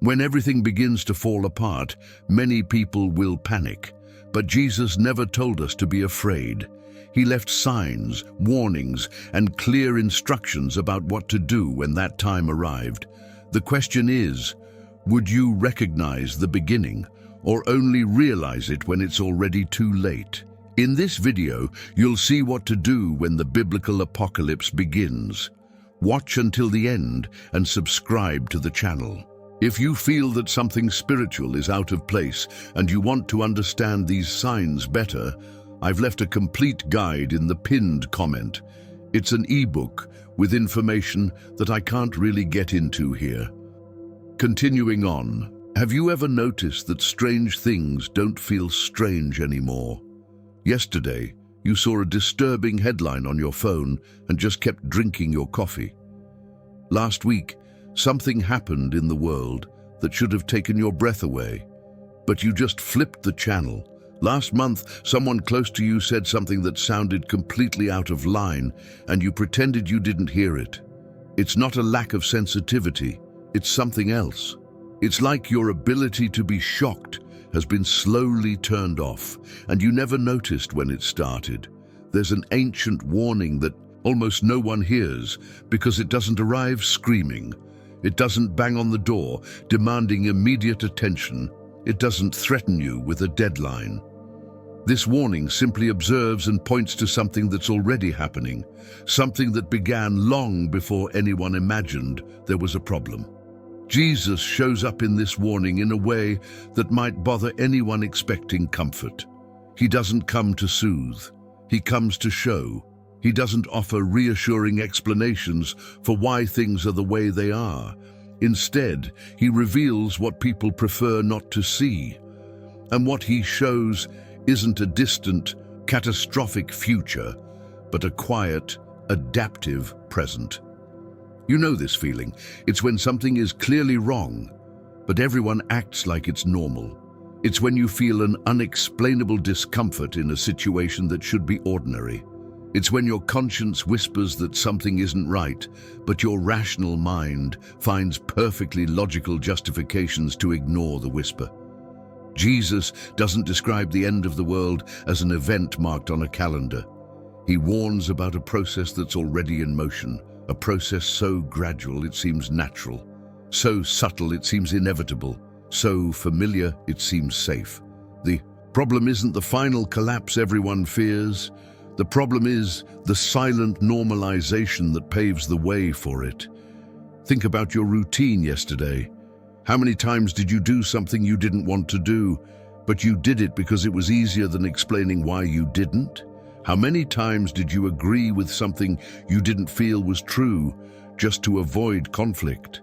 When everything begins to fall apart, many people will panic. But Jesus never told us to be afraid. He left signs, warnings, and clear instructions about what to do when that time arrived. The question is, would you recognize the beginning, or only realize it when it's already too late? In this video, you'll see what to do when the biblical apocalypse begins. Watch until the end and subscribe to the channel. If you feel that something spiritual is out of place and you want to understand these signs better, I've left a complete guide in the pinned comment. It's an ebook with information that I can't really get into here. Continuing on, have you ever noticed that strange things don't feel strange anymore? Yesterday, you saw a disturbing headline on your phone and just kept drinking your coffee. Last week, something happened in the world that should have taken your breath away, but you just flipped the channel. Last month, someone close to you said something that sounded completely out of line, and you pretended you didn't hear it. It's not a lack of sensitivity, it's something else. It's like your ability to be shocked has been slowly turned off, and you never noticed when it started. There's an ancient warning that almost no one hears because it doesn't arrive screaming. It doesn't bang on the door, demanding immediate attention. It doesn't threaten you with a deadline. This warning simply observes and points to something that's already happening, something that began long before anyone imagined there was a problem. Jesus shows up in this warning in a way that might bother anyone expecting comfort. He doesn't come to soothe. He comes to show. He doesn't offer reassuring explanations for why things are the way they are. Instead, he reveals what people prefer not to see. And what he shows isn't a distant, catastrophic future, but a quiet, adaptive present. You know this feeling. It's when something is clearly wrong, but everyone acts like it's normal. It's when you feel an unexplainable discomfort in a situation that should be ordinary. It's when your conscience whispers that something isn't right, but your rational mind finds perfectly logical justifications to ignore the whisper. Jesus doesn't describe the end of the world as an event marked on a calendar. He warns about a process that's already in motion, a process so gradual it seems natural, so subtle it seems inevitable, so familiar it seems safe. The problem isn't the final collapse everyone fears. The problem is the silent normalization that paves the way for it. Think about your routine yesterday. How many times did you do something you didn't want to do, but you did it because it was easier than explaining why you didn't? How many times did you agree with something you didn't feel was true just to avoid conflict?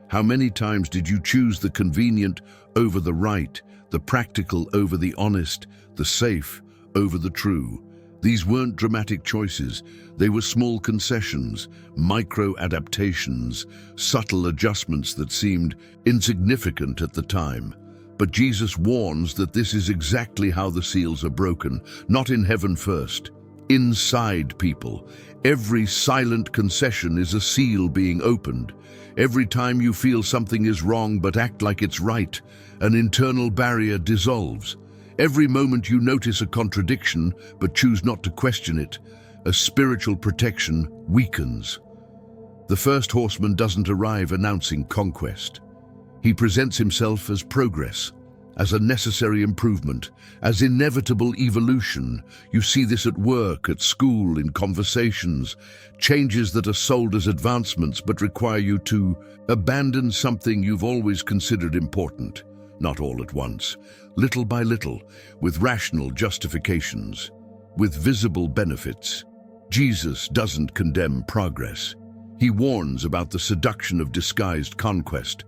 How many times did you choose the convenient over the right, the practical over the honest, the safe over the true? These weren't dramatic choices. They were small concessions, micro-adaptations, subtle adjustments that seemed insignificant at the time. But Jesus warns that this is exactly how the seals are broken, not in heaven first, inside people. Every silent concession is a seal being opened. Every time you feel something is wrong but act like it's right, an internal barrier dissolves. Every moment you notice a contradiction but choose not to question it, a spiritual protection weakens. The first horseman doesn't arrive announcing conquest. He presents himself as progress, as a necessary improvement, as inevitable evolution. You see this at work, at school, in conversations. Changes that are sold as advancements but require you to abandon something you've always considered important. Not all at once, little by little, with rational justifications, with visible benefits. Jesus doesn't condemn progress. He warns about the seduction of disguised conquest.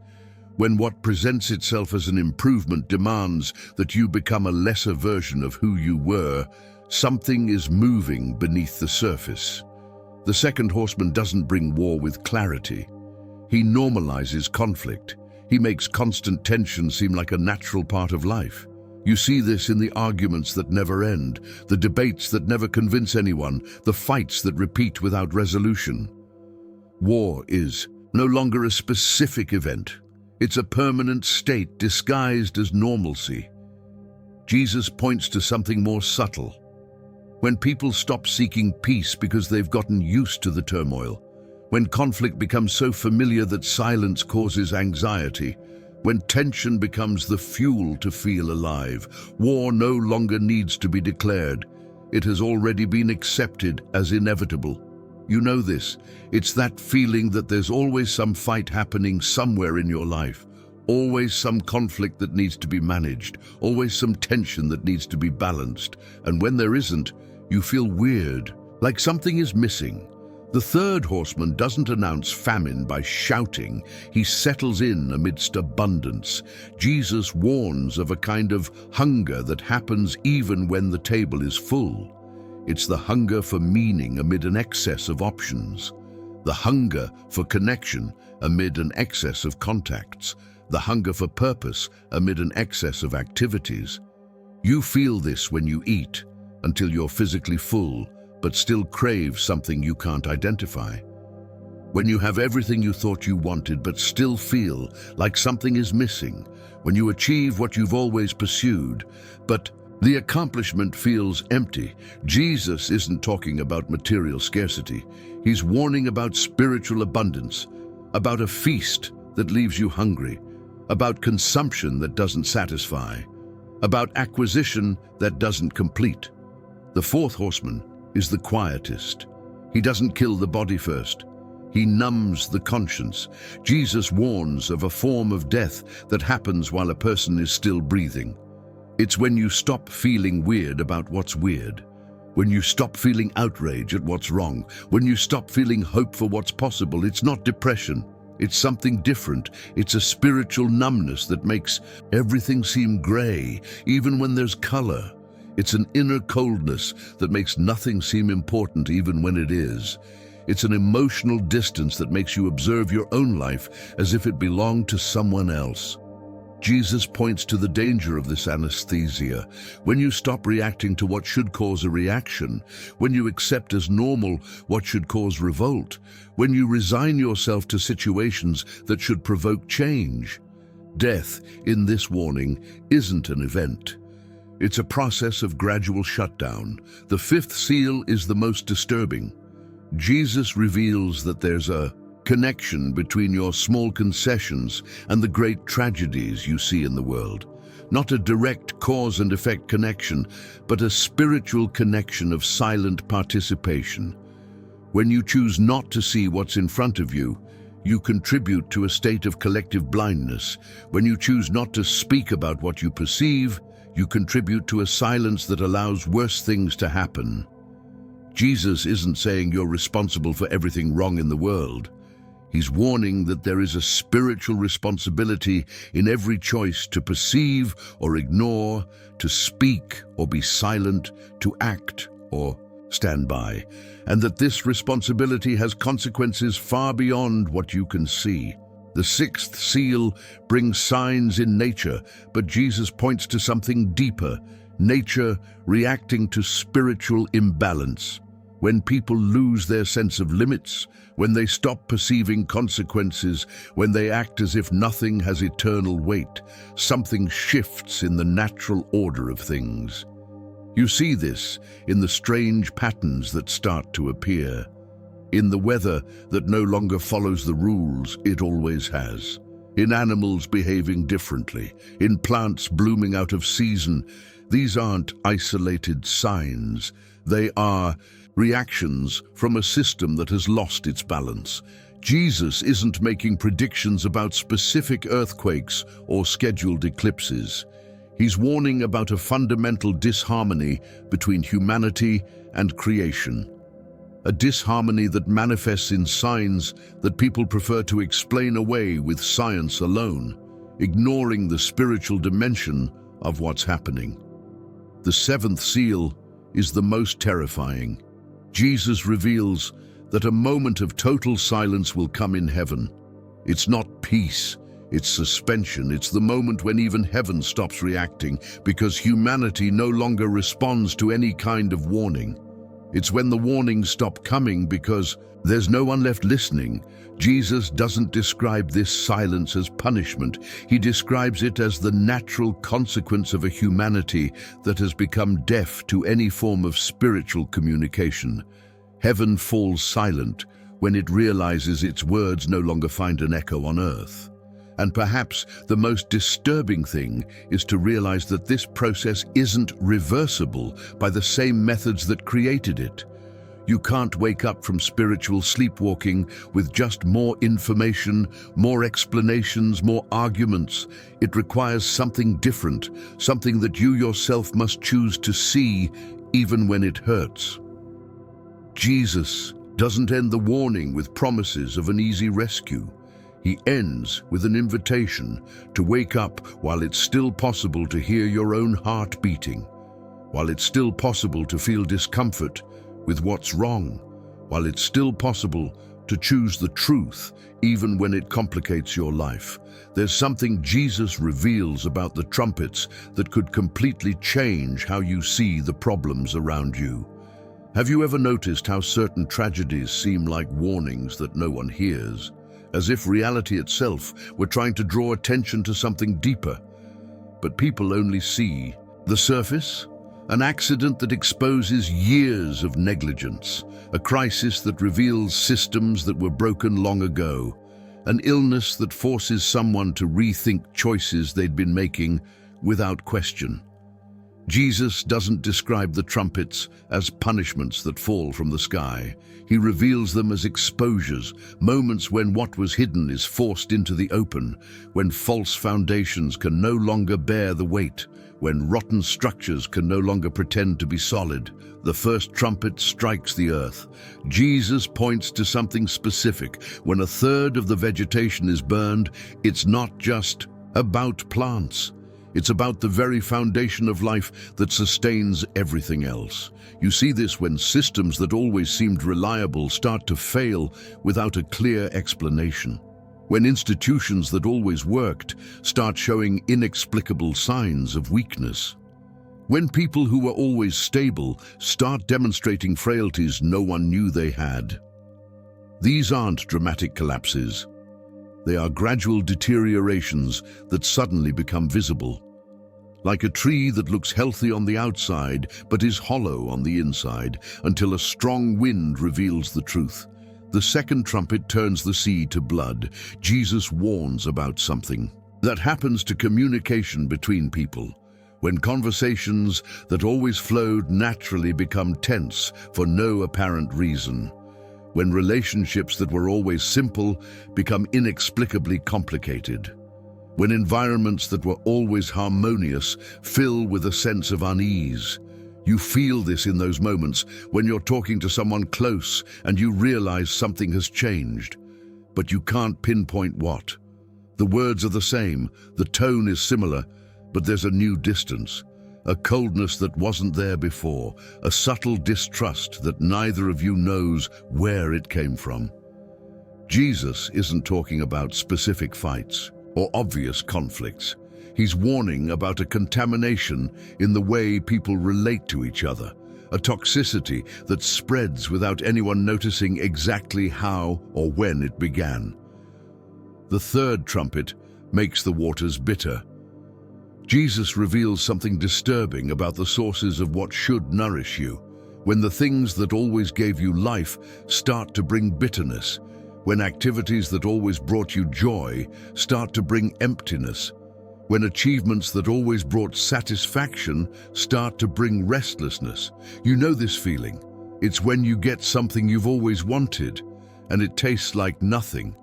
When what presents itself as an improvement demands that you become a lesser version of who you were, something is moving beneath the surface. The second horseman doesn't bring war with clarity. He normalizes conflict. He makes constant tension seem like a natural part of life. You see this in the arguments that never end, the debates that never convince anyone, the fights that repeat without resolution. War is no longer a specific event. It's a permanent state disguised as normalcy. Jesus points to something more subtle. When people stop seeking peace because they've gotten used to the turmoil, when conflict becomes so familiar that silence causes anxiety, when tension becomes the fuel to feel alive, war no longer needs to be declared. It has already been accepted as inevitable. You know this. It's that feeling that there's always some fight happening somewhere in your life, always some conflict that needs to be managed, always some tension that needs to be balanced. And when there isn't, you feel weird, like something is missing. The third horseman doesn't announce famine by shouting. He settles in amidst abundance. Jesus warns of a kind of hunger that happens even when the table is full. It's the hunger for meaning amid an excess of options, the hunger for connection amid an excess of contacts, the hunger for purpose amid an excess of activities. You feel this when you eat, until you're physically full, but still crave something you can't identify. When you have everything you thought you wanted, but still feel like something is missing. When you achieve what you've always pursued, but the accomplishment feels empty. Jesus isn't talking about material scarcity. He's warning about spiritual abundance, about a feast that leaves you hungry, about consumption that doesn't satisfy, about acquisition that doesn't complete. The fourth horseman is the quietest. He doesn't kill the body first. He numbs the conscience. Jesus warns of a form of death that happens while a person is still breathing. It's when you stop feeling weird about what's weird, when you stop feeling outrage at what's wrong, when you stop feeling hope for what's possible. It's not depression. It's something different. It's a spiritual numbness that makes everything seem gray, even when there's color. It's an inner coldness that makes nothing seem important even when it is. It's an emotional distance that makes you observe your own life as if it belonged to someone else. Jesus points to the danger of this anesthesia. When you stop reacting to what should cause a reaction, when you accept as normal what should cause revolt, when you resign yourself to situations that should provoke change. Death, in this warning, isn't an event. It's a process of gradual shutdown. The fifth seal is the most disturbing. Jesus reveals that there's a connection between your small concessions and the great tragedies you see in the world. Not a direct cause and effect connection, but a spiritual connection of silent participation. When you choose not to see what's in front of you, you contribute to a state of collective blindness. When you choose not to speak about what you perceive, you contribute to a silence that allows worse things to happen. Jesus isn't saying you're responsible for everything wrong in the world. He's warning that there is a spiritual responsibility in every choice to perceive or ignore, to speak or be silent, to act or stand by, and that this responsibility has consequences far beyond what you can see. The sixth seal brings signs in nature, but Jesus points to something deeper, nature reacting to spiritual imbalance. When people lose their sense of limits, when they stop perceiving consequences, when they act as if nothing has eternal weight, something shifts in the natural order of things. You see this in the strange patterns that start to appear, in the weather that no longer follows the rules it always has, in animals behaving differently, in plants blooming out of season. These aren't isolated signs. They are reactions from a system that has lost its balance. Jesus isn't making predictions about specific earthquakes or scheduled eclipses. He's warning about a fundamental disharmony between humanity and creation. A disharmony that manifests in signs that people prefer to explain away with science alone, ignoring the spiritual dimension of what's happening. The seventh seal is the most terrifying. Jesus reveals that a moment of total silence will come in heaven. It's not peace, it's suspension. It's the moment when even heaven stops reacting because humanity no longer responds to any kind of warning. It's when the warnings stop coming because there's no one left listening. Jesus doesn't describe this silence as punishment. He describes it as the natural consequence of a humanity that has become deaf to any form of spiritual communication. Heaven falls silent when it realizes its words no longer find an echo on earth. And perhaps the most disturbing thing is to realize that this process isn't reversible by the same methods that created it. You can't wake up from spiritual sleepwalking with just more information, more explanations, more arguments. It requires something different, something that you yourself must choose to see, even when it hurts. Jesus doesn't end the warning with promises of an easy rescue. He ends with an invitation to wake up while it's still possible to hear your own heart beating, while it's still possible to feel discomfort with what's wrong, while it's still possible to choose the truth even when it complicates your life. There's something Jesus reveals about the trumpets that could completely change how you see the problems around you. Have you ever noticed how certain tragedies seem like warnings that no one hears? As if reality itself were trying to draw attention to something deeper. But people only see the surface, an accident that exposes years of negligence, a crisis that reveals systems that were broken long ago, an illness that forces someone to rethink choices they'd been making without question. Jesus doesn't describe the trumpets as punishments that fall from the sky. He reveals them as exposures, moments when what was hidden is forced into the open, when false foundations can no longer bear the weight, when rotten structures can no longer pretend to be solid. The first trumpet strikes the earth. Jesus points to something specific. When a third of the vegetation is burned, it's not just about plants. It's about the very foundation of life that sustains everything else. You see this when systems that always seemed reliable start to fail without a clear explanation. When institutions that always worked start showing inexplicable signs of weakness. When people who were always stable start demonstrating frailties no one knew they had. These aren't dramatic collapses. They are gradual deteriorations that suddenly become visible. Like a tree that looks healthy on the outside but is hollow on the inside until a strong wind reveals the truth. The second trumpet turns the sea to blood. Jesus warns about something that happens to communication between people. When conversations that always flowed naturally become tense for no apparent reason. When relationships that were always simple become inexplicably complicated. When environments that were always harmonious fill with a sense of unease. You feel this in those moments when you're talking to someone close and you realize something has changed, but you can't pinpoint what. The words are the same, the tone is similar, but there's a new distance, a coldness that wasn't there before, a subtle distrust that neither of you knows where it came from. Jesus isn't talking about specific fights or obvious conflicts. He's warning about a contamination in the way people relate to each other, a toxicity that spreads without anyone noticing exactly how or when it began. The third trumpet makes the waters bitter. Jesus reveals something disturbing about the sources of what should nourish you. When the things that always gave you life start to bring bitterness, when activities that always brought you joy start to bring emptiness, when achievements that always brought satisfaction start to bring restlessness. You know this feeling. It's when you get something you've always wanted and it tastes like nothing.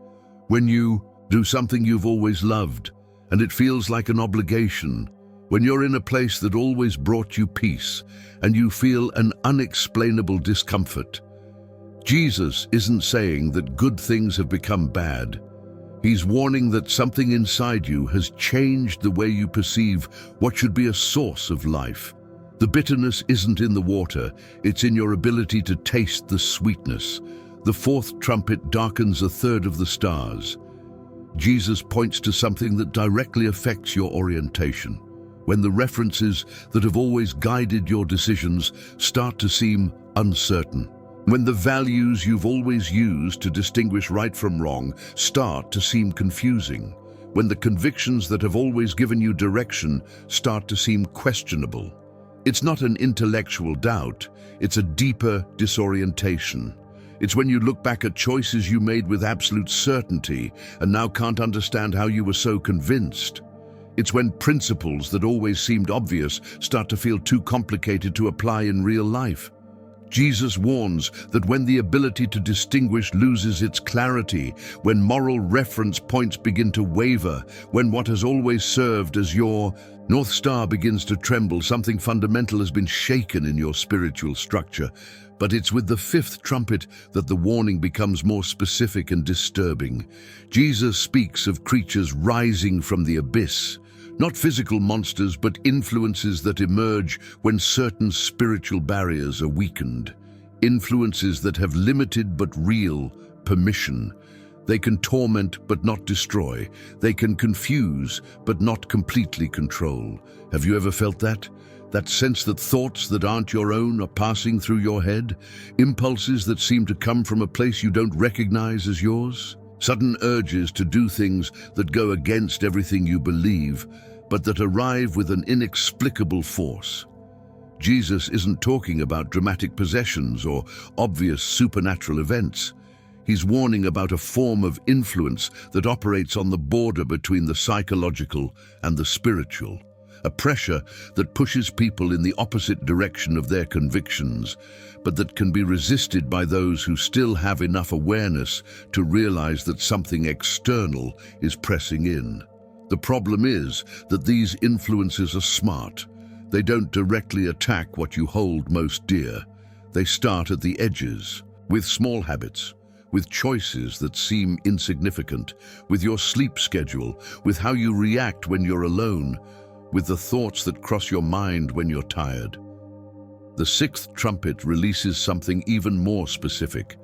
When you do something you've always loved and it feels like an obligation. When you're in a place that always brought you peace and you feel an unexplainable discomfort. Jesus isn't saying that good things have become bad. He's warning that something inside you has changed the way you perceive what should be a source of life. The bitterness isn't in the water, it's in your ability to taste the sweetness. The fourth trumpet darkens a third of the stars. Jesus points to something that directly affects your orientation. When the references that have always guided your decisions start to seem uncertain. When the values you've always used to distinguish right from wrong start to seem confusing. When the convictions that have always given you direction start to seem questionable. It's not an intellectual doubt, it's a deeper disorientation. It's when you look back at choices you made with absolute certainty and now can't understand how you were so convinced. It's when principles that always seemed obvious start to feel too complicated to apply in real life. Jesus warns that when the ability to distinguish loses its clarity, when moral reference points begin to waver, when what has always served as your North Star begins to tremble, something fundamental has been shaken in your spiritual structure. But it's with the fifth trumpet that the warning becomes more specific and disturbing. Jesus speaks of creatures rising from the abyss, not physical monsters, but influences that emerge when certain spiritual barriers are weakened. Influences that have limited but real permission. They can torment but not destroy. They can confuse but not completely control. Have you ever felt that? That sense that thoughts that aren't your own are passing through your head? Impulses that seem to come from a place you don't recognize as yours? Sudden urges to do things that go against everything you believe, but that arrive with an inexplicable force. Jesus isn't talking about dramatic possessions or obvious supernatural events. He's warning about a form of influence that operates on the border between the psychological and the spiritual. A pressure that pushes people in the opposite direction of their convictions, but that can be resisted by those who still have enough awareness to realize that something external is pressing in. The problem is that these influences are smart. They don't directly attack what you hold most dear. They start at the edges, with small habits, with choices that seem insignificant, with your sleep schedule, with how you react when you're alone, with the thoughts that cross your mind when you're tired. The sixth trumpet releases something even more specific.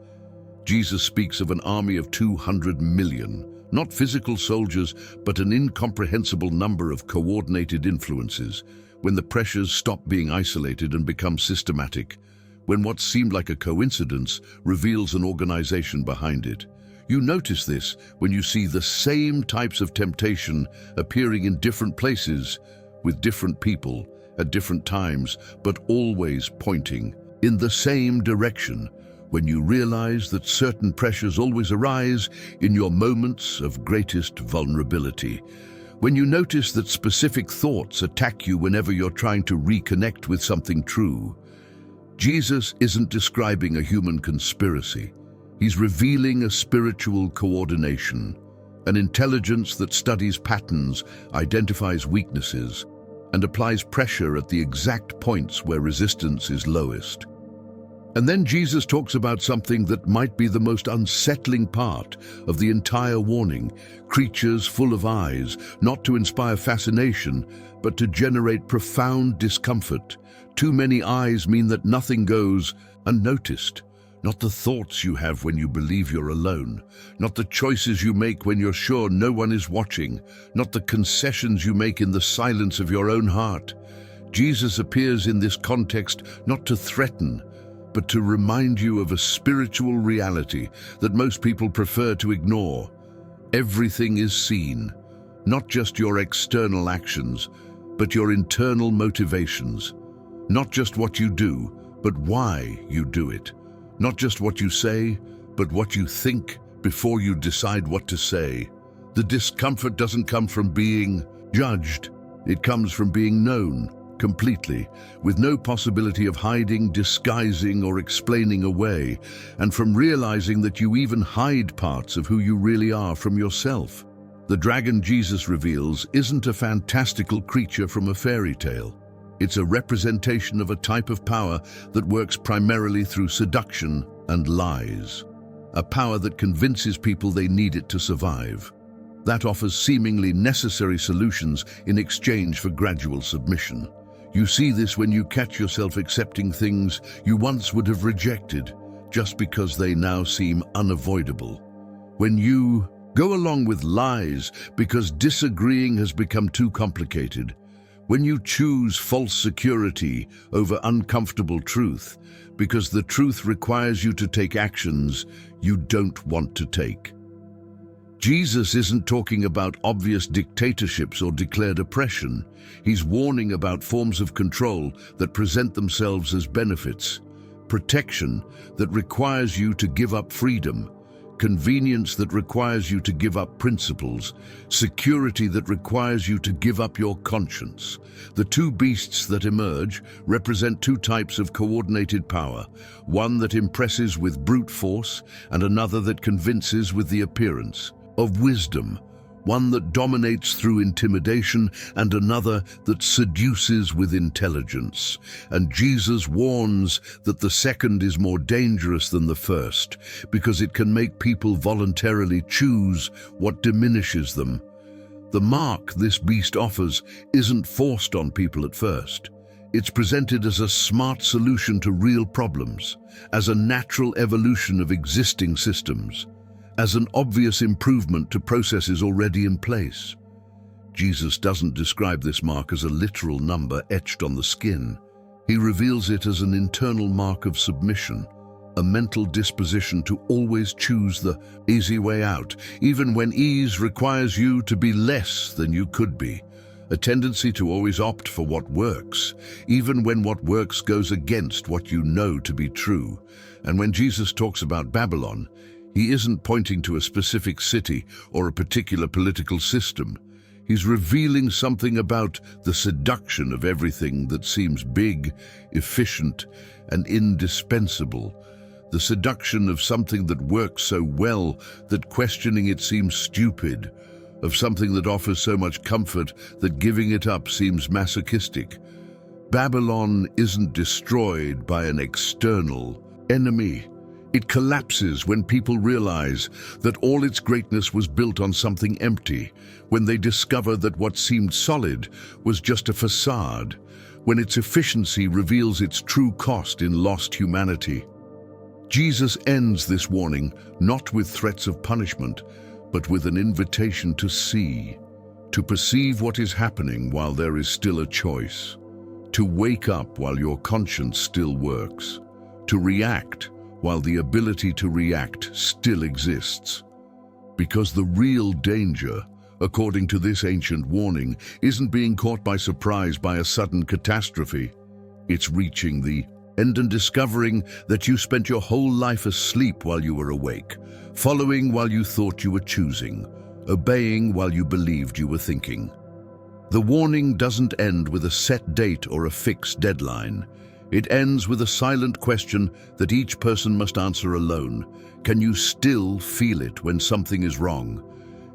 Jesus speaks of an army of 200 million, not physical soldiers, but an incomprehensible number of coordinated influences. When the pressures stop being isolated and become systematic, when what seemed like a coincidence reveals an organization behind it. You notice this when you see the same types of temptation appearing in different places, with different people, at different times, but always pointing in the same direction. When you realize that certain pressures always arise in your moments of greatest vulnerability. When you notice that specific thoughts attack you whenever you're trying to reconnect with something true. Jesus isn't describing a human conspiracy. He's revealing a spiritual coordination, an intelligence that studies patterns, identifies weaknesses, and applies pressure at the exact points where resistance is lowest. And then Jesus talks about something that might be the most unsettling part of the entire warning: creatures full of eyes, not to inspire fascination, but to generate profound discomfort. Too many eyes mean that nothing goes unnoticed. Not the thoughts you have when you believe you're alone, not the choices you make when you're sure no one is watching, not the concessions you make in the silence of your own heart. Jesus appears in this context not to threaten, but to remind you of a spiritual reality that most people prefer to ignore. Everything is seen, not just your external actions, but your internal motivations. Not just what you do, but why you do it. Not just what you say, but what you think before you decide what to say. The discomfort doesn't come from being judged. It comes from being known completely, with no possibility of hiding, disguising, or explaining away, and from realizing that you even hide parts of who you really are from yourself. The dragon Jesus reveals isn't a fantastical creature from a fairy tale. It's a representation of a type of power that works primarily through seduction and lies. A power that convinces people they need it to survive. That offers seemingly necessary solutions in exchange for gradual submission. You see this when you catch yourself accepting things you once would have rejected, just because they now seem unavoidable. When you go along with lies because disagreeing has become too complicated. When you choose false security over uncomfortable truth, because the truth requires you to take actions you don't want to take. Jesus isn't talking about obvious dictatorships or declared oppression. He's warning about forms of control that present themselves as benefits, protection that requires you to give up freedom, convenience that requires you to give up principles, security that requires you to give up your conscience. The two beasts that emerge represent two types of coordinated power, one that impresses with brute force and another that convinces with the appearance of wisdom, one that dominates through intimidation and another that seduces with intelligence. And Jesus warns that the second is more dangerous than the first because it can make people voluntarily choose what diminishes them. The mark this beast offers isn't forced on people at first. It's presented as a smart solution to real problems, as a natural evolution of existing systems, as an obvious improvement to processes already in place. Jesus doesn't describe this mark as a literal number etched on the skin. He reveals it as an internal mark of submission, a mental disposition to always choose the easy way out, even when ease requires you to be less than you could be. A tendency to always opt for what works, even when what works goes against what you know to be true. And when Jesus talks about Babylon, he isn't pointing to a specific city or a particular political system. He's revealing something about the seduction of everything that seems big, efficient, and indispensable. The seduction of something that works so well that questioning it seems stupid, of something that offers so much comfort that giving it up seems masochistic. Babylon isn't destroyed by an external enemy. It collapses when people realize that all its greatness was built on something empty, when they discover that what seemed solid was just a facade, when its efficiency reveals its true cost in lost humanity. Jesus ends this warning not with threats of punishment, but with an invitation to see, to perceive what is happening while there is still a choice, to wake up while your conscience still works, to react while the ability to react still exists. Because the real danger, according to this ancient warning, isn't being caught by surprise by a sudden catastrophe. It's reaching the end and discovering that you spent your whole life asleep while you were awake, following while you thought you were choosing, obeying while you believed you were thinking. The warning doesn't end with a set date or a fixed deadline. It ends with a silent question that each person must answer alone. Can you still feel it when something is wrong?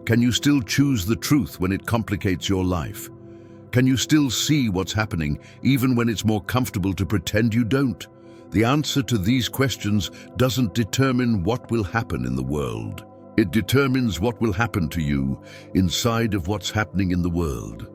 Can you still choose the truth when it complicates your life? Can you still see what's happening even when it's more comfortable to pretend you don't? The answer to these questions doesn't determine what will happen in the world. It determines what will happen to you inside of what's happening in the world.